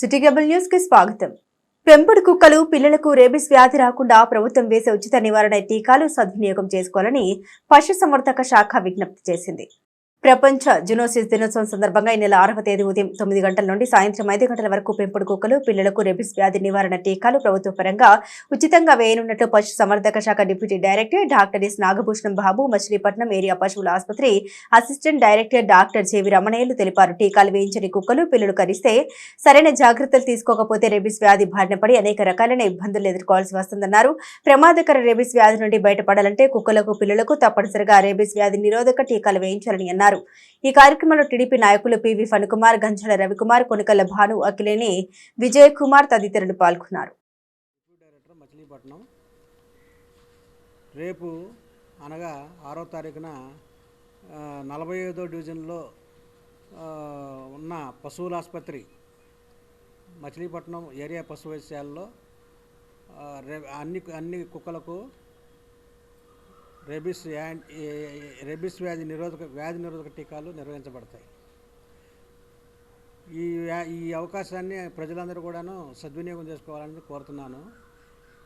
City cable news కి స్వాగతం. పెంపుడు కుక్కలు పిల్లలకు రేబిస్ వ్యాధి రాకుండా ప్రభుత్వం వేసే ఉచిత నివారణ టీకాలు సద్వినియోగం చేసుకోవాలని పశుసంవర్ధక శాఖ విజ్ఞప్తి చేసింది. ప్రపంచ జూనోసిస్ దినోత్సవం సందర్భంగా ఈ నెల 6వ తేదీ ఉదయం 9 గంటల నుండి సాయంత్రం 5 గంటల వరకు పెంపుడు కుక్కలు పిల్లలకు రేబిస్ వ్యాధి నివారణ టీకాలు ప్రభుత్వ పరంగా ఉచితంగా వేయనున్నట్లు పశుసంవర్ధక శాఖ deputy director doctor S Nagabhushanam Babu, Machilipatnam area పశువుల ఆసుపత్రి అసిస్టెంట్ డైరెక్టర్ డాక్టర్ జేవి రమణయ్యలు తెలిపారు. టీకాలు వేయించని కుక్కలు పిల్లలు కరిస్తే సరైన జాగ్రత్తలు తీసుకోకపోతే రేబిస్ వ్యాధి బారిన పడి అనేక రకాలైన ఇబ్బందులు ఎదుర్కోవాల్సి వస్తుందన్నారు. ప్రమాదకర రేబిస్ వ్యాధి నుండి బయటపడాలంటే కుక్కలకు పిల్లలకు తప్పనిసరిగా రేబిస్ వ్యాధి నిరోధక టీకాలు వేయించాలని అన్నారు. ఈ కార్యక్రమంలో టీడీపీ నాయకులు పివి ఫణికుమార్, గంజాల రవికుమార్, కొనికల భాను, అఖిలేని విజయ్ కుమార్ తదితరులు పాల్గొన్నారు. మచిలీపట్నం రేపు అనగా 6వ తారీఖున 45వ డివిజన్లో ఉన్న పశువుల ఆసుపత్రి మచిలీపట్నం ఏరియా పశు వైద్యశాలలో అన్ని కుక్కలకు రేబిస్ వ్యాధి నిరోధక టీకాలు నిర్వహించబడతాయి. ఈ అవకాశాన్ని ప్రజలందరూ కూడాను సద్వినియోగం చేసుకోవాలని కోరుతున్నాను.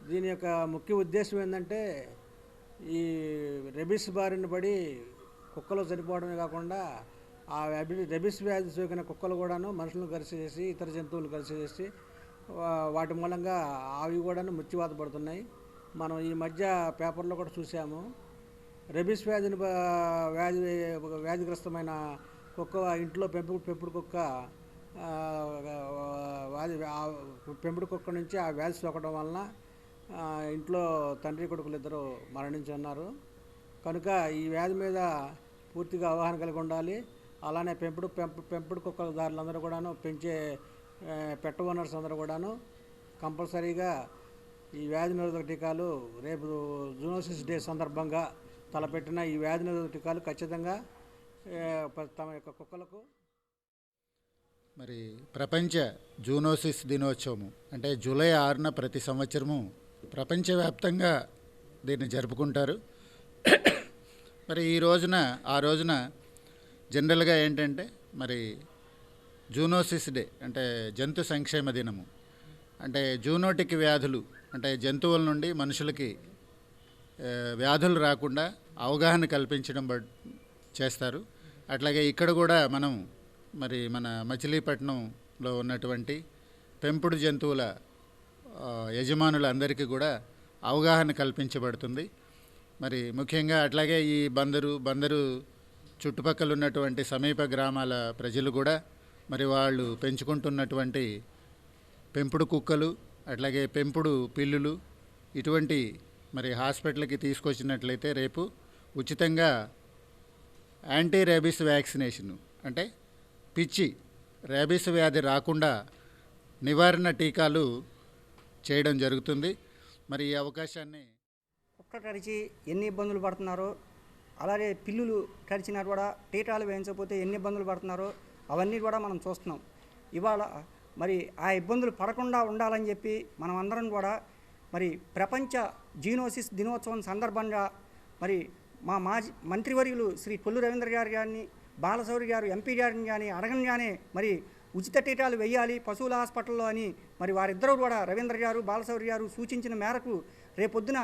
దీని యొక్క ముఖ్య ఉద్దేశం ఏంటంటే ఈ రేబిస్ బారిన పడి కుక్కలు చనిపోవడమే కాకుండా ఆ రేబిస్ వ్యాధి సోకిన కుక్కలు కూడాను మనుషులను కలిసి ఇతర జంతువులు కలిసి వాటి మూలంగా అవి కూడాను మృత్యువాత పడుతున్నాయి. మనం ఈ మధ్య పేపర్లో కూడా చూసాము. రేబిస్ వ్యాధిగ్రస్తమైన కుక్క ఇంట్లో పెంపుడు కుక్క పెంపుడు కుక్క నుంచి ఆ వ్యాధి సోకడం వలన ఇంట్లో తండ్రి కొడుకులు ఇద్దరు మరణించి ఉన్నారు. కనుక ఈ వ్యాధి మీద పూర్తిగా అవగాహన కలిగి ఉండాలి. అలానే పెంపుడు కుక్కల దారులందరూ కూడాను పెంచే పెట్ ఓనర్స్ అందరూ కూడాను కంపల్సరీగా ఈ వ్యాధి నిరోధక టీకాలు రేపు జూనోసిస్ డే సందర్భంగా తలపెట్టిన ఈ వ్యాధి నిరోధక టీకాలు ఖచ్చితంగా తమ యొక్క కుక్కలకు. మరి ప్రపంచ జూనోసిస్ దినోత్సవం అంటే జూలై 6న ప్రతి సంవత్సరము ప్రపంచవ్యాప్తంగా దీన్ని జరుపుకుంటారు. మరి ఆ రోజున జనరల్గా ఏంటంటే మరి జూనోసిస్ డే అంటే జంతు సంక్షేమ దినము. అంటే జూనోటిక్ వ్యాధులు అంటే జంతువుల నుండి మనుషులకి వ్యాధులు రాకుండా అవగాహన కల్పించడం చేస్తారు. అట్లాగే ఇక్కడ కూడా మనం మరి మన మచిలీపట్నంలో ఉన్నటువంటి పెంపుడు జంతువుల యజమానులందరికీ కూడా అవగాహన కల్పించబడుతుంది. మరి ముఖ్యంగా అట్లాగే ఈ బందరు చుట్టుపక్కల ఉన్నటువంటి సమీప గ్రామాల ప్రజలు కూడా మరి వాళ్ళు పెంచుకుంటున్నటువంటి పెంపుడు కుక్కలు అట్లాగే పెంపుడు పిల్లులు ఇటువంటి మరి హాస్పిటల్కి తీసుకొచ్చినట్లయితే రేపు ఉచితంగా యాంటీ రేబిస్ వ్యాక్సినేషన్ అంటే రేబిస్ వ్యాధి రాకుండా నివారణ టీకాలు చేయడం జరుగుతుంది. మరి ఈ అవకాశాన్ని కుక్క కరిచి ఎన్ని ఇబ్బందులు పడుతున్నారో, అలాగే పిల్లులు కరిచినా కూడా టీకాలు వేయించకపోతే ఎన్ని ఇబ్బందులు పడుతున్నారో అవన్నీ కూడా మనం చూస్తున్నాం. ఇవాళ మరి ఆ ఇబ్బందులు పడకుండా ఉండాలని చెప్పి మనం అందరం కూడా మరి ప్రపంచ జూనోసిస్ దినోత్సవం సందర్భంగా మరి మా మాజీ మంత్రివర్యులు శ్రీ కొల్లు రవీంద్ర గారు కానీ బాలశౌరి గారు ఎంపీ గారిని కానీ అడగంగానే మరి ఉచిత టీకాలు వేయాలి పశువుల హాస్పిటల్లో అని మరి వారిద్దరూ కూడా రవీంద్ర గారు బాలశౌరి గారు సూచించిన మేరకు రేపొద్దున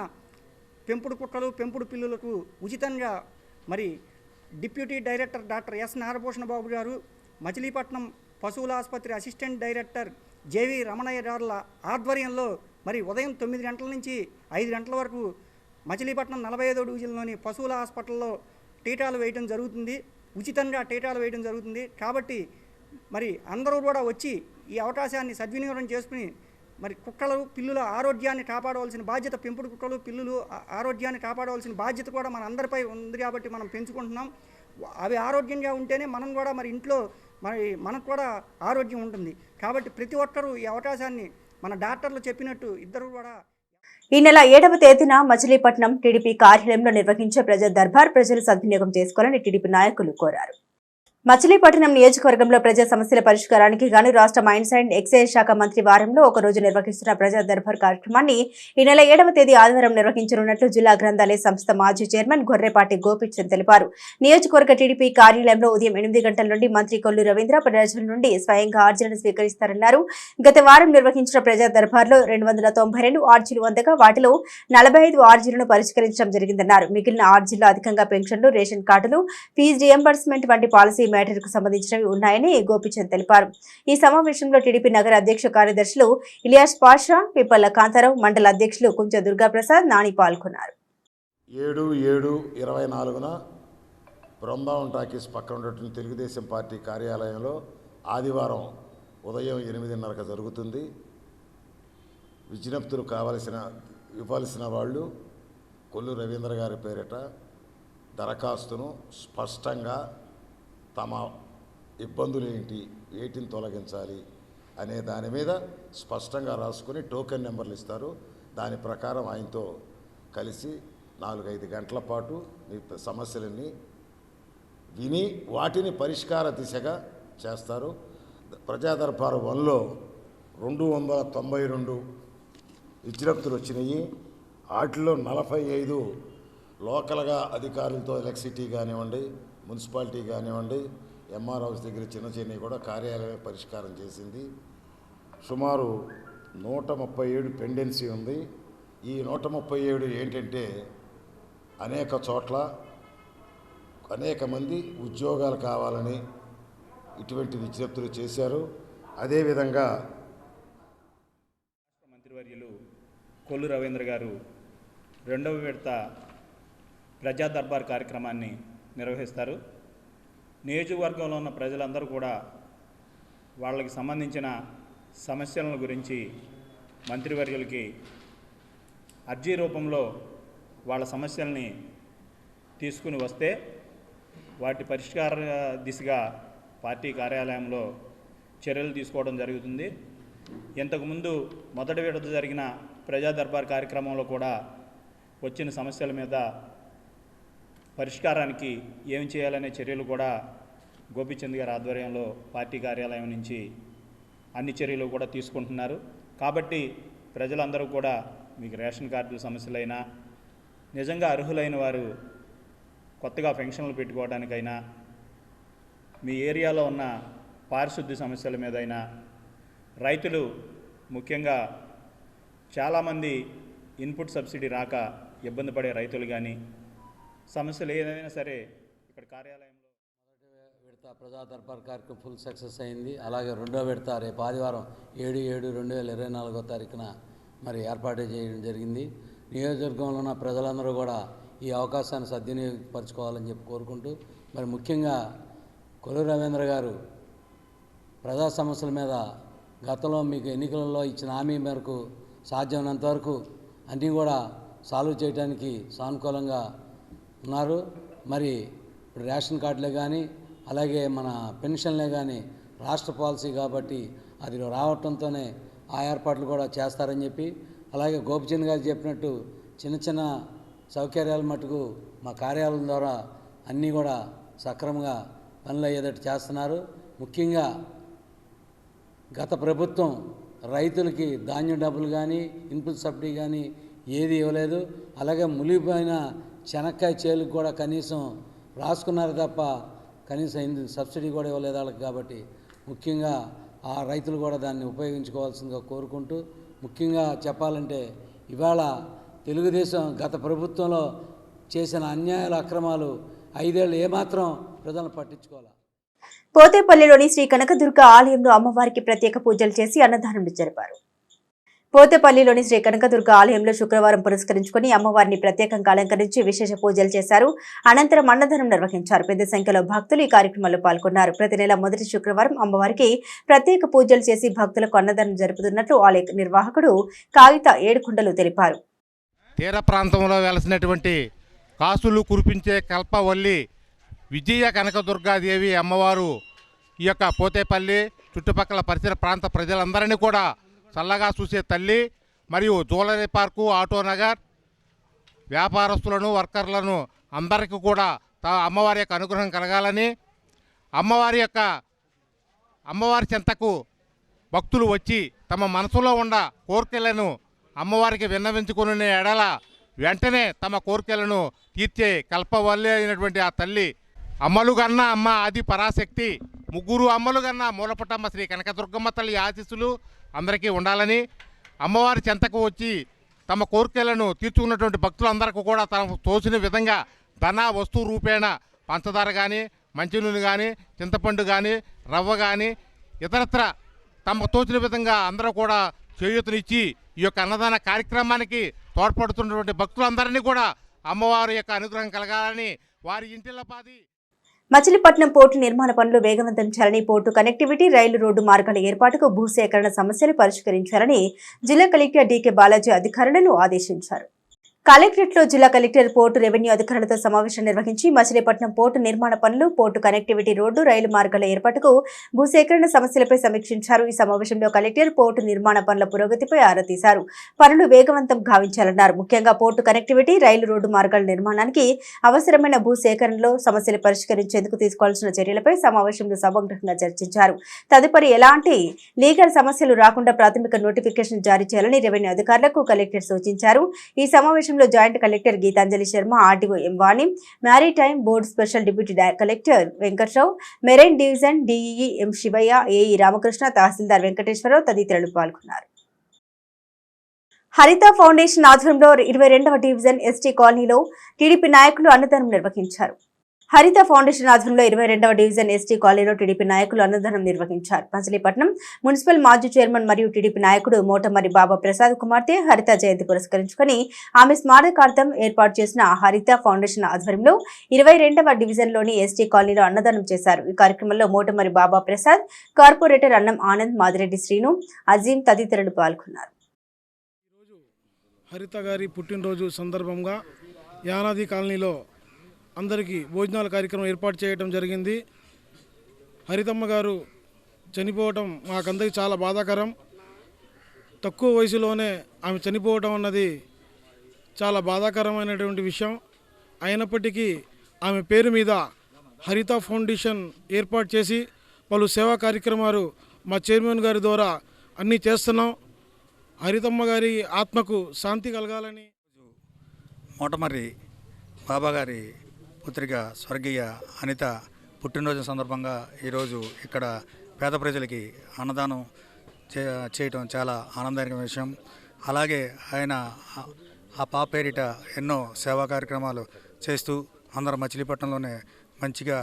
పెంపుడు కుక్కలు పెంపుడు పిల్లులకు ఉచితంగా మరి deputy director doctor S Nagabhushana Babu గారు, మచిలీపట్నం పశువుల ఆసుపత్రి అసిస్టెంట్ డైరెక్టర్ జేవి రమణయ్య గారుల ఆధ్వర్యంలో మరి ఉదయం 9 గంటల నుంచి 5 గంటల వరకు మచిలీపట్నం 45వ డివిజన్లోని పశువుల హాస్పిటల్లో టీకాలు వేయడం జరుగుతుంది. ఉచితంగా టీకాలు వేయడం జరుగుతుంది. కాబట్టి మరి అందరూ కూడా వచ్చి ఈ అవకాశాన్ని సద్వినియోగం చేసుకుని మరి కుక్కలు పిల్లుల ఆరోగ్యాన్ని కాపాడవలసిన బాధ్యత, పెంపుడు కుక్కలు పిల్లులు ఆరోగ్యాన్ని కాపాడవలసిన బాధ్యత కూడా మన అందరిపై ఉంది. కాబట్టి మనం పెంచుకుంటున్నాం. అవి ఆరోగ్యంగా ఉంటేనే మనం కూడా మరి ఇంట్లో మనకు కూడా ఆరోగ్యం ఉంటుంది. కాబట్టి ప్రతి ఒక్కరూ ఈ అవకాశాన్ని మన డాక్టర్లు చెప్పినట్టు ఇద్దరు కూడా. ఈ నెల 7వ తేదీన మచిలీపట్నం టీడీపీ కార్యాలయంలో నిర్వహించే ప్రజా దర్బార్ ప్రజలు సద్వినియోగం చేసుకోవాలని టీడీపీ నాయకులు కోరారు. మచిలీపట్నం నియోజకవర్గంలో ప్రజా సమస్యల పరిష్కారానికి గాను రాష్ట్ర మైన్స్ అండ్ ఎక్సైజ్ శాఖ మంత్రి వారంలో ఒక రోజు నిర్వహిస్తున్న ప్రజా దర్బార్ కార్యక్రమాన్ని ఈ నెల 7వ తేదీ ఆదివారం నిర్వహించనున్నట్లు జిల్లా గ్రంథాలయ సంస్థ మాజీ చైర్మన్ గొర్రెపాటి గోపీచంద్ తెలిపారు. నియోజకవర్గ టీడీపీ కార్యాలయంలో ఉదయం 8 గంటల నుండి మంత్రి కొల్లు రవీంద్ర ప్రజల నుండి స్వయంగా ఆర్జీలను స్వీకరిస్తారన్నారు. గత వారం నిర్వహించిన ప్రజా దర్బార్లో 292 ఆర్జీలు అందగా వాటిలో 45 ఆర్జీలను పరిష్కరించడం జరిగిందన్నారు. మిగిలిన ఆర్జీల్లో అధికంగా పెన్షన్లు, రేషన్ కార్డులు, ఫీజు రియంబర్స్మెంట్ వంటి పాలసీ మ్యాటర్కు సంబంధించినవి ఉన్నాయని గోపీచంద్ తెలిపారు. ఈ సమావేశంలో టీడీపీ నగర అధ్యక్ష కార్యదర్శులు ఇలియాస్ పాషా, పిప్పల్ల కాంతారావు, మండల అధ్యక్షులు కుంచ దుర్గాప్రసాద్, నాని పాల్గొన్నారు. 7/7/24 బృందావన్ టాకీస్ పక్కన ఉన్నటువంటి తెలుగుదేశం పార్టీ కార్యాలయంలో ఆదివారం ఉదయం 8:30 జరుగుతుంది. విజ్ఞప్తులు ఇవ్వాల్సిన వాళ్ళు కొల్లు రవీంద్ర గారి పేరిట దరఖాస్తును స్పష్టంగా తమ ఇబ్బందులు ఏంటి, వేటిని తొలగించాలి అనే దాని మీద స్పష్టంగా రాసుకొని టోకెన్ నెంబర్లు ఇస్తారు. దాని ప్రకారం ఆయనతో కలిసి 4-5 గంటల పాటు మీ సమస్యలన్నీ విని వాటిని పరిష్కార దిశగా చేస్తారు. ప్రజా దర్బారు 1లో 292 విజ్ఞప్తులు వచ్చినాయి. వాటిలో 45 లోకల్గా అధికారులతో ఎలక్ట్రిసిటీ కానివ్వండి, మున్సిపాలిటీ కానివ్వండి, ఎంఆర్ హౌస్ దగ్గర చిన్న కూడా కార్యాలయమే పరిష్కారం చేసింది. సుమారు 137 పెండెన్సీ ఉంది. ఈ 137 ఏంటంటే అనేక చోట్ల అనేక మంది ఉద్యోగాలు కావాలని ఇటువంటి విజ్ఞప్తులు చేశారు. అదేవిధంగా మంత్రివర్యులు కొల్లు రవీంద్ర గారు 2వ విడత ప్రజా దర్బార్ కార్యక్రమాన్ని నిర్వహిస్తారు. నియోజకవర్గంలో ఉన్న ప్రజలందరూ కూడా వాళ్ళకి సంబంధించిన సమస్యల గురించి మంత్రివర్యులకి అర్జీ రూపంలో వాళ్ళ సమస్యల్ని తీసుకుని వస్తే వాటి పరిష్కార దిశగా పార్టీ కార్యాలయంలో చర్యలు తీసుకోవడం జరుగుతుంది. ఇంతకుముందు మొదటి విడత జరిగిన ప్రజా దర్బార్ కార్యక్రమంలో కూడా వచ్చిన సమస్యల మీద పరిష్కారానికి ఏం చేయాలనే చర్యలు కూడా గోపీచంద్ గారి ఆధ్వర్యంలో పార్టీ కార్యాలయం నుంచి అన్ని చర్యలు కూడా తీసుకుంటున్నారు. కాబట్టి ప్రజలందరూ కూడా మీకు రేషన్ కార్డుల సమస్యలైనా, నిజంగా అర్హులైన వారు కొత్తగా పెన్షన్లు పెట్టుకోవడానికైనా, మీ ఏరియాలో ఉన్న పారిశుద్ధ్య సమస్యల మీదైనా, రైతులు ముఖ్యంగా చాలామంది ఇన్పుట్ సబ్సిడీ రాక ఇబ్బంది పడే రైతులు కానీ సమస్యలు ఏదైనా సరే ఇక్కడ కార్యాలయంలో మొదటి విడత ప్రజా దర్బార్ కార్యక్రమం ఫుల్ సక్సెస్ అయింది. అలాగే 2వ విడత రేపు ఆదివారం 7/7/2024 మరి ఏర్పాటు చేయడం జరిగింది. నియోజకవర్గంలో ఉన్న ప్రజలందరూ కూడా ఈ అవకాశాన్ని సద్వినియోగపరచుకోవాలని చెప్పి కోరుకుంటూ, మరి ముఖ్యంగా కొల్లు రవీంద్ర గారు ప్రజా సమస్యల మీద గతంలో మీకు ఎన్నికలలో ఇచ్చిన హామీ మేరకు సాధ్యమైనంత వరకు అన్నీ కూడా సాల్వ్ చేయడానికి సానుకూలంగా ఉన్నారు. మరి ఇప్పుడు రేషన్ కార్డులే కానీ, అలాగే మన పెన్షన్లే కానీ రాష్ట్ర పాలసీ కాబట్టి అది రావటంతోనే ఆ ఏర్పాట్లు కూడా చేస్తారని చెప్పి, అలాగే గోపీచంద్ గారు చెప్పినట్టు చిన్న చిన్న సౌకర్యాల మటుకు మా కార్యాలయం ద్వారా అన్నీ కూడా సక్రమంగా పనులు అయ్యేటట్టు చేస్తున్నారు. ముఖ్యంగా గత ప్రభుత్వం రైతులకి ధాన్యం డబ్బులు కానీ, ఇన్పుట్ సబ్సిడీ కానీ ఏది ఇవ్వలేదు. అలాగే మునిగిపోయిన చెనక్కాయ చేలకు కూడా కనీసం రాసుకున్నారు తప్ప కనీసం సబ్సిడీ కూడా ఇవ్వలేదు వాళ్ళకి. కాబట్టి ముఖ్యంగా ఆ రైతులు కూడా దాన్ని ఉపయోగించుకోవాల్సిందిగా కోరుకుంటూ, ముఖ్యంగా చెప్పాలంటే ఇవాళ తెలుగుదేశం గత ప్రభుత్వంలో చేసిన అన్యాయాలు, అక్రమాలు 5 ఏళ్ళు ఏమాత్రం ప్రజలను పట్టించుకోవాలి. పోతేపల్లిలోని శ్రీ కనకదుర్గ ఆలయంలో అమ్మవారికి ప్రత్యేక పూజలు చేసి అన్నదానం జరిపారు. పోతేపల్లిలోని శ్రీ కనకదుర్గ ఆలయంలో శుక్రవారం పురస్కరించుకుని అమ్మవారిని ప్రత్యేకంగా అలంకరించి విశేష పూజలు చేశారు. అనంతరం అన్నదానం నిర్వహించారు. పెద్ద సంఖ్యలో భక్తులు ఈ కార్యక్రమంలో పాల్గొన్నారు. ప్రతి నెల మొదటి శుక్రవారం అమ్మవారికి ప్రత్యేక పూజలు చేసి భక్తులకు అన్నదానం జరుపుతున్నట్లు ఆలయ నిర్వాహకుడు కాగిత ఏడుకొండలు తెలిపారు. తీర ప్రాంతంలో వెలసినటువంటి కాసులు కురిపించే కల్పవల్లి విజయ కనకదుర్గాదేవి అమ్మవారు ఈ యొక్క పోతేపల్లి చుట్టుపక్కల పరిసర ప్రాంత ప్రజలందరినీ కూడా చల్లగా చూసే తల్లి. మరియు జ్యువెలరీ పార్కు, ఆటో నగర్ వ్యాపారస్తులను, వర్కర్లను అందరికీ కూడా అమ్మవారి యొక్క అనుగ్రహం కలగాలని, అమ్మవారి చెంతకు భక్తులు వచ్చి తమ మనసులో ఉన్న కోరికలను అమ్మవారికి విన్నవించుకునే ఎడల వెంటనే తమ కోరికలను తీర్చే కల్పవల్లి అయినటువంటి ఆ తల్లి అమ్మలుగన్న అమ్మ ఆది పరాశక్తి ముగ్గురు అమ్మలుగన్న మూలపుటమ్మ శ్రీ కనకదుర్గమ్మ తల్లి ఆశీస్సులు అందరికీ ఉండాలని అమ్మవారి చెంతకు వచ్చి తమ కోరికలను తీర్చుకున్నటువంటి భక్తులందరికీ కూడా తమ తోచిన విధంగా ధన వస్తువు రూపేణ పంచదార కానీ మంచినూనె కానీ చింతపండు కానీ రవ్వ కానీ ఇతరత్ర తమ తోచిన విధంగా అందరూ కూడా చేయూతనిచ్చి ఈ యొక్క అన్నదాన కార్యక్రమానికి తోడ్పడుతున్నటువంటి భక్తులందరినీ కూడా అమ్మవారి యొక్క అనుగ్రహం కలగాలని వారి ఇంటిల్లపాది. మచిలీపట్నం పోర్టు నిర్మాణ పనులు వేగవంతం చేయాలని, పోర్టు కనెక్టివిటీ, రైలు రోడ్డు మార్గాల ఏర్పాటుకు భూసేకరణ సమస్యలు పరిష్కరించాలని జిల్లా కలెక్టర్ డీకే బాలాజీ అధికారులను ఆదేశించారు. కలెక్టరేట్లో జిల్లా కలెక్టర్ పోర్టు రెవెన్యూ అధికారులతో సమావేశం నిర్వహించి మచిలీపట్నం పోర్టు నిర్మాణ పనులు, పోర్టు కనెక్టివిటీ, రోడ్డు, రైలు మార్గాల ఏర్పాటుకు భూసేకరణ సమస్యలపై సమీక్షించారు. ఈ సమావేశంలో కలెక్టర్ పోర్టు నిర్మాణ పనుల పురోగతిపై ఆరా తీశారు. పనులు వేగవంతం గావించాలన్నారు. ముఖ్యంగా పోర్టు కనెక్టివిటీ, రైలు రోడ్డు మార్గాల నిర్మాణానికి అవసరమైన భూసేకరణలో సమస్యలు పరిష్కరించేందుకు తీసుకోవాల్సిన చర్యలపై సమావేశంలో సమగ్రంగా చర్చించారు. తదుపరి ఎలాంటి లీగల్ సమస్యలు రాకుండా ప్రాథమిక నోటిఫికేషన్ జారీ చేయాలని రెవెన్యూ అధికారులకు కలెక్టర్ సూచించారు. ఈ సమావేశం joint collector Geethanjali Sharma, RDO M Vani, maritime board special deputy collector Venkatrao, marine division DEE M Sivaiah, AE Ramakrishna, tahsildar Venkateswararao తదితరులు పాల్గొన్నారు. హరిత ఫౌండేషన్ ఆధ్వర్యంలో 22వ డివిజన్ ఎస్టీ కాలనీలో టీడీపీ నాయకులు అన్నదానం నిర్వహించారు. హరిత ఫౌండేషన్ ఆధ్వర్యంలో 22వ డివిజన్ ఎస్టీ కాలనీలో టీడీపీ నాయకులు అన్నదానం నిర్వహించారు. మచిలీపట్నం మున్సిపల్ మాజీ చైర్మన్ మరియు టీడీపీ నాయకుడు మోటమరి బాబా ప్రసాద్ కుమార్తె హరిత జయంతి పురస్కరించుకుని ఆమె స్మారకార్థం ఏర్పాటు చేసిన హరిత ఫౌండేషన్ ఆధ్వర్యంలో 22వ డివిజన్లోని ఎస్టీ కాలనీలో అన్నదానం చేశారు. ఈ కార్యక్రమంలో మోటమరి బాబా ప్రసాద్, కార్పొరేటర్ అన్నం ఆనంద్, మాదిరెడ్డి శ్రీను, అజీం తదితరులు పాల్గొన్నారు. హరిత గారి పుట్టినరోజు సందర్భంగా యానాది కాలనీలో అందరికీ భోజనాల కార్యక్రమం ఏర్పాటు చేయడం జరిగింది. హరితమ్మ గారు చనిపోవటం మాకందరికీ చాలా బాధాకరం. తక్కువ వయసులోనే ఆమె చనిపోవటం అన్నది చాలా బాధాకరమైనటువంటి విషయం. అయినప్పటికీ ఆమె పేరు మీద హరిత ఫౌండేషన్ ఏర్పాటు చేసి పలు సేవా కార్యక్రమాలు మా చైర్మన్ గారి ద్వారా అన్నీ చేస్తున్నాం. హరితమ్మ గారి ఆత్మకు శాంతి కలగాలని మోటమర్రి బాబా గారి పుత్రిక స్వర్గీయ అనిత పుట్టినరోజు సందర్భంగా ఈరోజు ఇక్కడ పేద ప్రజలకి అన్నదానం చేయటం చాలా ఆనందకరమైన విషయం. అలాగే ఆయన ఆ పాప పేరిట ఎన్నో సేవా కార్యక్రమాలు చేస్తూ అందరూ మచిలీపట్నంలోనే మంచిగా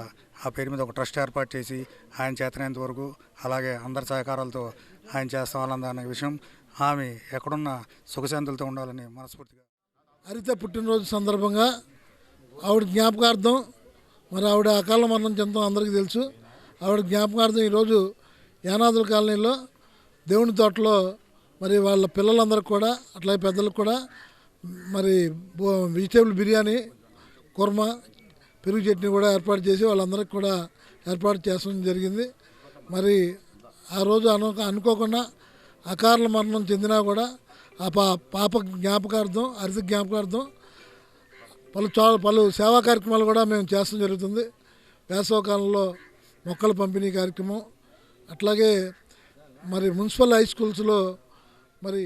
ఆ పేరు మీద ఒక ట్రస్ట్ ఏర్పాటు చేసి ఆయన చేతనేంత వరకు అలాగే అందరి సహకారాలతో ఆయన చేస్తాం ఆనందం విషయం. ఆమె ఎక్కడున్నా సుఖశాంతులతో ఉండాలని మనస్ఫూర్తిగా. హరిత పుట్టినరోజు సందర్భంగా ఆవిడ జ్ఞాపకార్థం మరి ఆవిడ అకాల మరణం చెందడం అందరికీ తెలుసు. ఆవిడ జ్ఞాపకార్థం ఈరోజు యానాదుల కాలనీలో దేవుని తోటలో మరి వాళ్ళ పిల్లలందరికీ కూడా అట్లాగే పెద్దలకు కూడా మరి వెజిటేబుల్ బిర్యానీ, కుర్మా, పెరుగు చట్నీ కూడా ఏర్పాటు చేసి వాళ్ళందరికీ కూడా ఏర్పాటు చేసడం జరిగింది. మరి ఆ రోజు అనుకోకుండా అకాల మరణం చెందినా కూడా ఆ పాప జ్ఞాపకార్థం, హరిత జ్ఞాపకార్థం పలు సేవా కార్యక్రమాలు కూడా మేము చేస్తడం జరుగుతుంది. వేసవకాలంలో మొక్కల పంపిణీ కార్యక్రమం, అట్లాగే మరి మున్సిపల్ హై స్కూల్స్లో మరి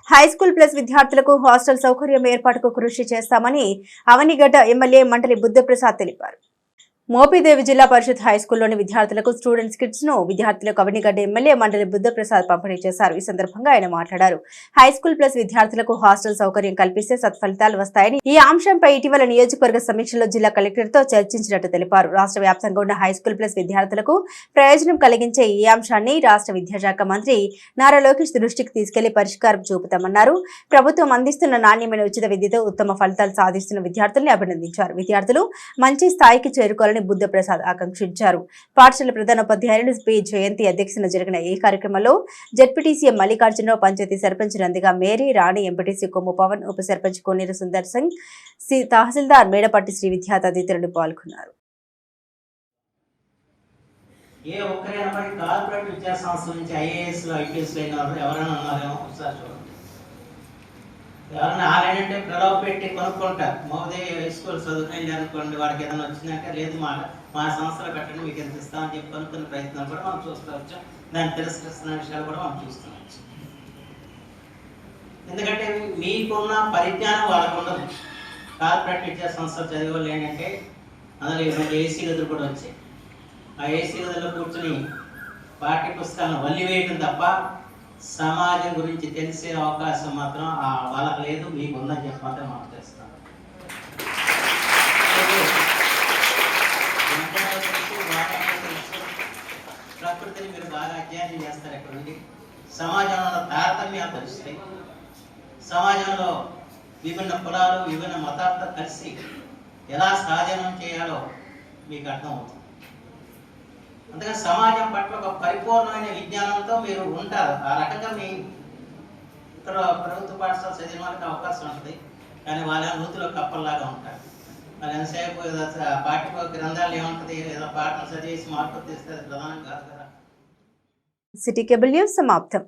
హై స్కూల్ ప్లస్ విద్యార్థులకు హాస్టల్ సౌకర్యం ఏర్పాటుకు కృషి చేస్తామని అవనిగడ్డ ఎమ్మెల్యే మండలి బుద్ధప్రసాద్ తెలిపారు. మోపిదేవి జిల్లా పరిషత్ హైస్కూల్లోని విద్యార్థులకు స్టూడెంట్స్ కిట్స్ ను విద్యార్థులకు అవనిగడ్డ ఎమ్మెల్యే మండలి బుద్ధప్రసాద్ పంపిణీ చేశారు. ఈ సందర్భంగా ఆయన మాట్లాడారు. హైస్కూల్ ప్లస్ విద్యార్థులకు హాస్టల్ సౌకర్యం కల్పిస్తే సత్ఫలితాలు వస్తాయని, ఈ అంశంపై ఇటీవల నియోజకవర్గ సమీక్షలో జిల్లా కలెక్టర్ తో చర్చించినట్టు తెలిపారు. రాష్ట్ర వ్యాప్తంగా ఉన్న హైస్కూల్ ప్లస్ విద్యార్థులకు ప్రయోజనం కలిగించే ఈ అంశాన్ని రాష్ట్ర విద్యాశాఖ మంత్రి నారా లోకేష్ దృష్టికి తీసుకెళ్లి పరిష్కారం చూపుతామన్నారు. ప్రభుత్వం అందిస్తున్న నాణ్యమైన ఉచిత విద్యతో ఉత్తమ ఫలితాలు సాధిస్తున్న విద్యార్థుల్ని అభినందించారు. విద్యార్థులు మంచి స్థాయికి చేరుకోవాలని బుద్ధప్రసాద్ ఆకాంక్షించారు. పాఠశాల ప్రధానోపాధ్యాయులు పి జయంతి అధ్యక్షతన జరిగిన ఈ కార్యక్రమంలో జెడ్పీటీసీ మల్లికార్జునరావు, పంచాయతీ సర్పంచ్ నందిగా మేరీ రాణి, ఎంపీటీసీ కొమ్ము పవన్, ఉప సర్పంచ్ కోనేరు సుందర్ సింగ్, తహసీల్దార్ మేడపట్టి శ్రీ విద్యా తదితరులు పాల్గొన్నారు. ఏ ఒక్కరైనా మరి కార్పొరేట్ విద్యా సంస్థల నుంచి ఐఏఎస్ ఐపీఎస్ అయిన ఎవరైనా ఉన్నారేమో ఒకసారి చూడండి. ఎవరైనా ఆన్లైన్ అంటే ప్రలోభ పెట్టి కొనుక్కుంటారు. మహోదయ హై స్కూల్ చదువుకోండి అనుకోండి, వాడికి ఏదైనా వచ్చిందంటే లేదు మా సంస్థలో కట్టండి మీకు ఎంత ఇస్తామని చెప్పి కొనుక్కునే ప్రయత్నాలు కూడా మనం చూసుకోవచ్చు. దాన్ని తిరస్కరిస్తున్న విషయాలు కూడా మనం చూసుకోవచ్చు. ఎందుకంటే మీకున్న పరిజ్ఞానం వాళ్ళకు ఉండదు. కార్పొరేట్ విద్యా సంస్థలు చదివే వాళ్ళు ఏంటంటే అందులో ఇటువంటి ఏసీ గదులు కూడా వచ్చాయి. ఆ ఏసీ గదుల్లో కూర్చొని పాఠ్య పుస్తకాలను వల్లివేయడం తప్ప సమాజం గురించి తెలిసే అవకాశం మాత్రం వాళ్ళకి లేదు, మీకు ఉందని చెప్పమంటే మనం తెలుస్తాం. ప్రకృతిని మీరు బాగా అధ్యయనం చేస్తారు. ఎక్కడ నుండి సమాజంలో ఉన్న తారతమ్యాలు తెలుస్తాయి. సమాజంలో విభిన్న కులాలు విభిన్న మతాలతో కలిసి ఎలా సహజనం చేయాలో మీకు అర్థమవుతుంది. అందుకని సమాజం పట్ల ఒక పరిపూర్ణమైన విజ్ఞానంతో మీరు ఉంటారు. ఆ రకంగా మీ ఇక్కడ ప్రభుత్వ పాఠశాల చదివిన వాళ్ళకి అవకాశం ఉంటుంది. కానీ వాళ్ళ నూతిలో కప్పల్లాగా ఉంటారు. వాళ్ళు ఎంతసేపు పాఠ్య గ్రంథాలు ఏముంటుంది, ఏదో పాఠం చదివేసి మార్పులు తీస్తే ప్రధానం కాదు కదా. సిటీ కేబుల్ న్యూస్ సమాప్తం.